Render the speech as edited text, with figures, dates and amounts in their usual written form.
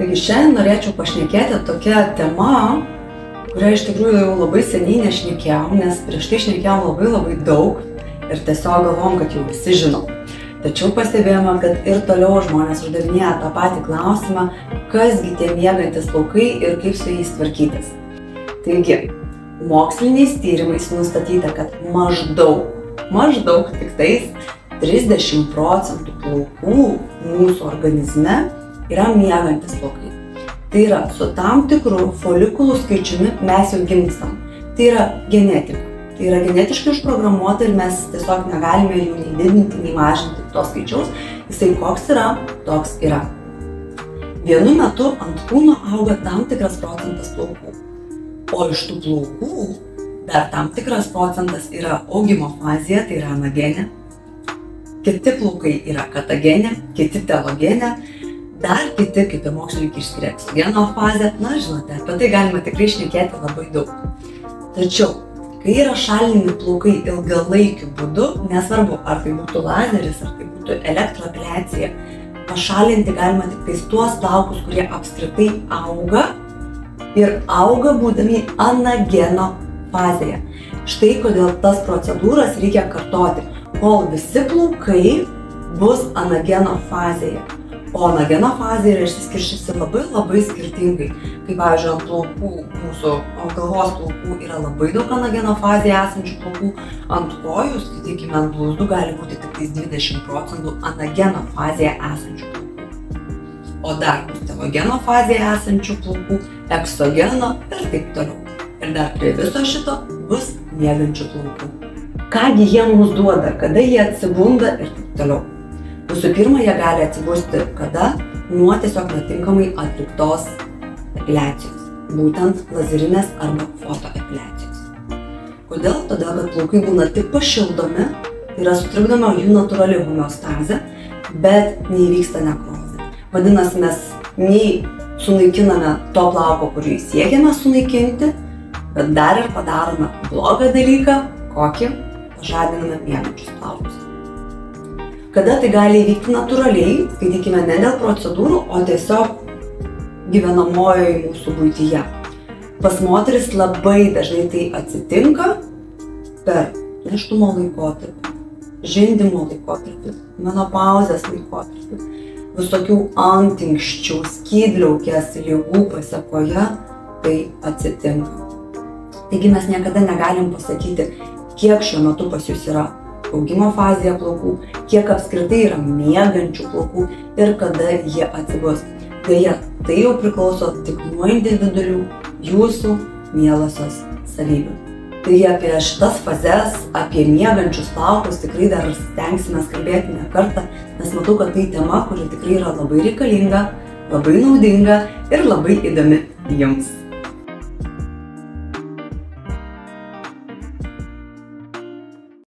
Taigi šiandien norėčiau pašnekėti tokia tema, kurią iš tikrųjų jau labai seniai nešnekėjom, nes prieš tai šnekėjom labai daug ir tiesiog galvom, kad jau visi žinom. Tačiau pastebėjome, kad ir toliau žmonės uždavinėja tą patį klausimą, kasgi tie miegantis plaukai ir kaip su jais tvarkytis. Taigi, moksliniais tyrimais nustatyta, kad maždaug tik tais 30% plaukų mūsų organizme yra miegantis plaukai. Tai yra, su tam tikru folikulų skaičiumi mes jau gimstam. Tai yra genetika. Tai yra genetiškai užprogramuota ir mes tiesiog negalime jų nei didinti, nei mažinti to skaičiaus. Jisai koks yra, toks yra. Vienu metu ant kūno auga tam tikras procentas plaukų. O iš tų plaukų dar tam tikras procentas yra augimo fazėje, tai yra anagenė. Kiti plaukai yra katagenė, kiti telogenė. Dar kiti, kaip ir mokslininkai, išskiria eksogeno fazę. Na, žinote, apie tai galima tikrai šnekėti labai daug. Tačiau, kai yra šalinami plaukai ilgalaikiu būdu, nesvarbu, ar tai būtų lazeris, ar tai būtų elektroepiliacija, pašalinti galima tik tais tuos plaukus, kurie apskritai auga ir auga būdami anageno fazėje. Štai kodėl tas procedūras reikia kartoti, kol visi plaukai bus anageno fazėje. O anageno fazė yra išsiskirsčiusi labai skirtingai. Kaip pavyzdžiui, ant plaukų, mūsų galvos plaukų yra labai daug anageno fazėje esančių plaukų, ant kojų, skaitykime, ant blauzdų gali būti tik 20% anageno fazėje esančių plaukų. O dar bus telogeno fazėje esančių plaukų, eksogeno ir taip toliau. Ir dar prie viso šito bus miegančių plaukų. Kągi jie mums duoda, kada jie atsibunda ir taip toliau. Visų pirma, jie gali atsibusti kada? Nuo tiesiog netinkamai atliktos epiliacijos, būtent lazerinės arba fotoepiliacijos. Kodėl? Todėl, kad plaukai būna tik pašildomi, tai yra sutrikdoma jų natūrali homeostazė, bet neįvyksta nekrozė. Vadinasi, mes nei sunaikiname to plauko, kurį siekiame sunaikinti, bet dar ir padarome blogą dalyką, kokį pažadiname miegančius plaukus. Kada tai gali įvykti natūraliai, skaitykime ne dėl procedūrų, o tiesiog gyvenamojoje mūsų buityje. Pas moteris labai dažnai tai atsitinka per nėštumo laikotarpį, žindymo laikotarpį, menopauzės laikotarpį, visokių antinksčių, skydliaukės ligų pasekoje tai atsitinka. Taigi mes niekada negalim pasakyti, kiek šiuo metu pas jūs yra augimo fazėje plaukų, kiek apskritai yra miegančių plaukų ir kada jie atsibus. Deja, tai jau priklauso tik nuo individualių jūsų mielosios savybių. Taigi apie šitas fazes, apie miegančius plaukus tikrai dar stengsime kalbėti ne kartą, nes matau, kad tai tema, kuri tikrai yra labai reikalinga, labai naudinga ir labai įdomi jums.